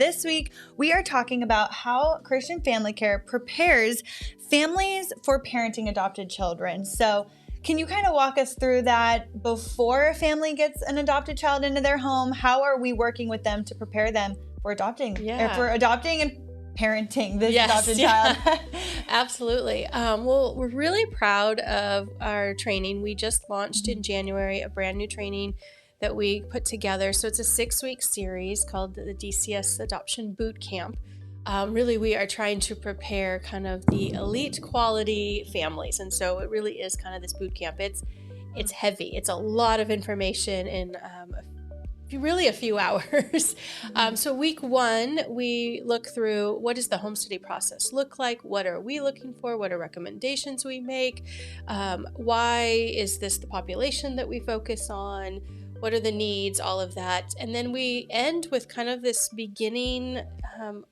This week, we are talking about how Christian Family Care prepares families for parenting adopted children. So, can you kind of walk us through that before a family gets an adopted child into their home? How are we working with them to prepare them for adopting, or for adopting and parenting this adopted child? Absolutely. Well, we're really proud of our training. We just launched in January a brand new training that we put together. So it's a 6-week series called the DCS Adoption Boot Camp. Really, we are trying to prepare kind of the elite quality families. And so it really is kind of this boot camp. It's heavy. It's a lot of information in really a few hours. So week 1, we look through what does the home study process look like? What are we looking for? What are recommendations we make? Why is this the population that we focus on? What are the needs? All of that. And then we end with kind of this beginning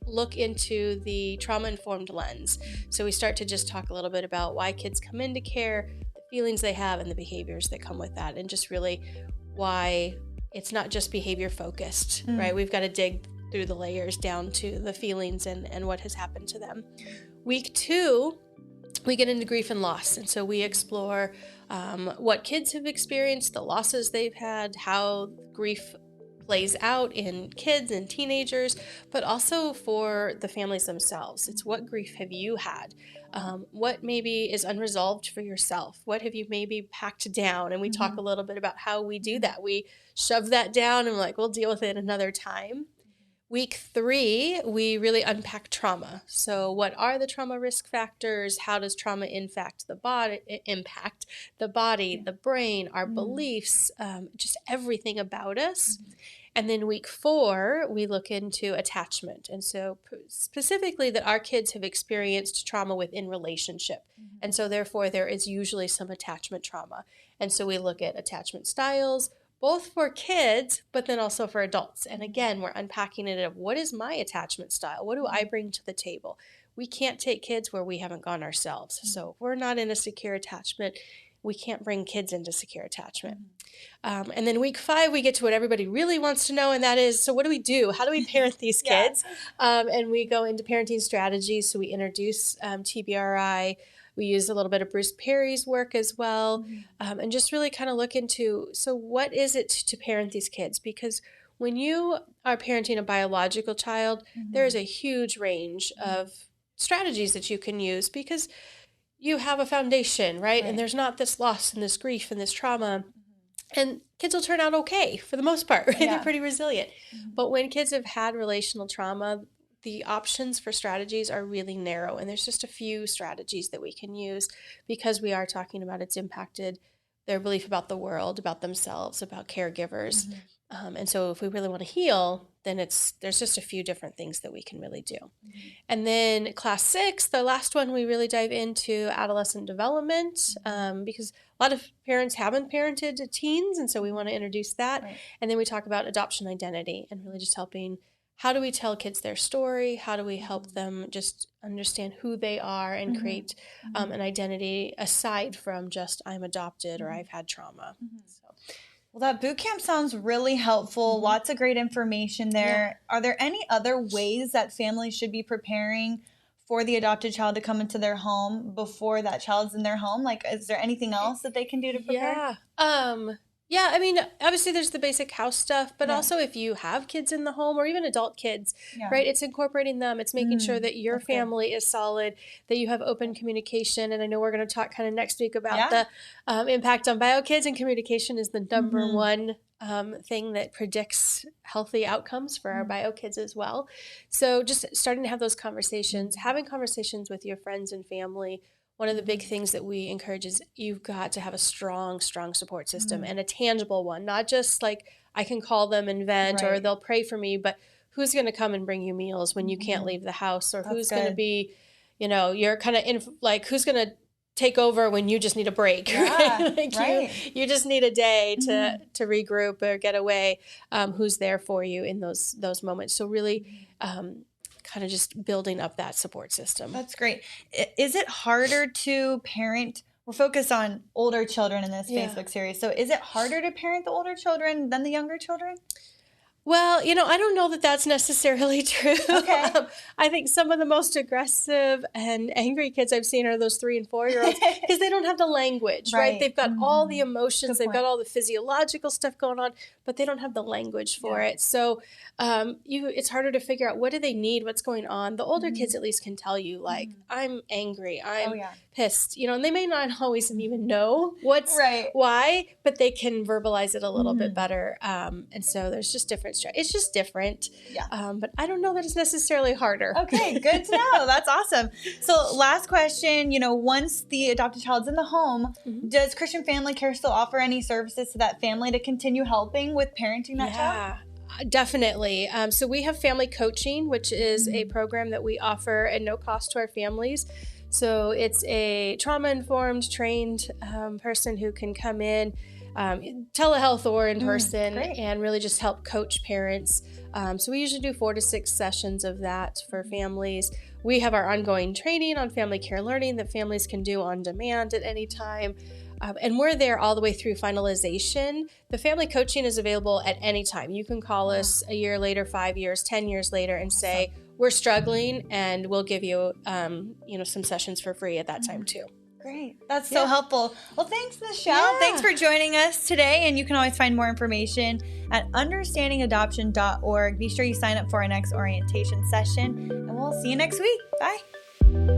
look into the trauma-informed lens. So we start to just talk a little bit about why kids come into care, the feelings they have, and the behaviors that come with that, and just really why it's not just behavior focused, right? We've got to dig through the layers down to the feelings and what has happened to them. Week 2, we get into grief and loss. And so we explore what kids have experienced, the losses they've had, how grief plays out in kids and teenagers, but also for the families themselves. It's what grief have you had? What maybe is unresolved for yourself? What have you maybe packed down? And we talk a little bit about how we do that. We shove that down and we're like, we'll deal with it another time. Week 3, we really unpack trauma. So what are the trauma risk factors? How does trauma impact the body, the brain, our beliefs, just everything about us. And then week 4, we look into attachment. And so specifically that our kids have experienced trauma within relationship. And so therefore there is usually some attachment trauma. And so we look at attachment styles, both for kids, but then also for adults. And again, we're unpacking it of what is my attachment style? What do I bring to the table? We can't take kids where we haven't gone ourselves. So if we're not in a secure attachment, we can't bring kids into secure attachment. And then week 5, we get to what everybody really wants to know, and that is, so what do we do? How do we parent these kids? And we go into parenting strategies. So we introduce TBRI. We use a little bit of Bruce Perry's work as well, and just really kind of look into, so what is it to parent these kids? Because when you are parenting a biological child, there is a huge range of strategies that you can use because you have a foundation, right? And there's not this loss and this grief and this trauma. And kids will turn out okay for the most part, right? They're pretty resilient. But when kids have had relational trauma, the options for strategies are really narrow. And there's just a few strategies that we can use because we are talking about it's impacted their belief about the world, about themselves, about caregivers. And so if we really want to heal, then there's just a few different things that we can really do. And then class 6, the last one, we really dive into adolescent development because a lot of parents haven't parented teens. And so we want to introduce that. And then we talk about adoption identity and really just helping, how do we tell kids their story? How do we help them just understand who they are and create an identity aside from just I'm adopted or I've had trauma. So. Well, that boot camp sounds really helpful. Lots of great information there. Are there any other ways that families should be preparing for the adopted child to come into their home before that child's in their home? Like, is there anything else that they can do to prepare? Yeah, I mean, obviously there's the basic house stuff, but also if you have kids in the home or even adult kids, right, it's incorporating them. It's making sure that your family is solid, that you have open communication. And I know we're going to talk kind of next week about the impact on bio kids, and communication is the number one thing that predicts healthy outcomes for our bio kids as well. So just starting to have those conversations, having conversations with your friends and family. One of the big things that we encourage is you've got to have a strong support system and a tangible one, not just like I can call them and vent or they'll pray for me, but who's going to come and bring you meals when you can't leave the house, or who's going to be, you're kind of who's going to take over when you just need a break, right? You just need a day to regroup or get away. Who's there for you in those moments? So really, kind of just building up that support system. That's great. Is it harder to parent? We're focused on older children in this Facebook series. So is it harder to parent the older children than the younger children? Well, I don't know that that's necessarily true. Okay. I think some of the most aggressive and angry kids I've seen are those 3 and 4-year-olds because they don't have the language, right? They've got all the emotions, they've got all the physiological stuff going on, but they don't have the language for it. So it's harder to figure out what do they need, what's going on. The older kids at least can tell you, like, I'm angry, I'm pissed, and they may not always even know why, but they can verbalize it a little bit better. And so there's just different. It's just different. Yeah. But I don't know that it's necessarily harder. Okay, good to know. That's awesome. So last question, once the adopted child's in the home, does Christian Family Care still offer any services to that family to continue helping with parenting that child? Definitely. So we have family coaching, which is a program that we offer at no cost to our families. So it's a trauma-informed, trained person who can come in, telehealth or in person, and really just help coach parents. So we usually do 4 to 6 sessions of that for families. We have our ongoing training on family care learning that families can do on demand at any time. And we're there all the way through finalization. The family coaching is available at any time. You can call us a year later, 5 years, 10 years later and say, we're struggling, and we'll give you, some sessions for free at that time too. Great. That's so helpful. Well, thanks, Michelle. Yeah. Thanks for joining us today. And you can always find more information at understandingadoption.org. Be sure you sign up for our next orientation session, and we'll see you next week. Bye.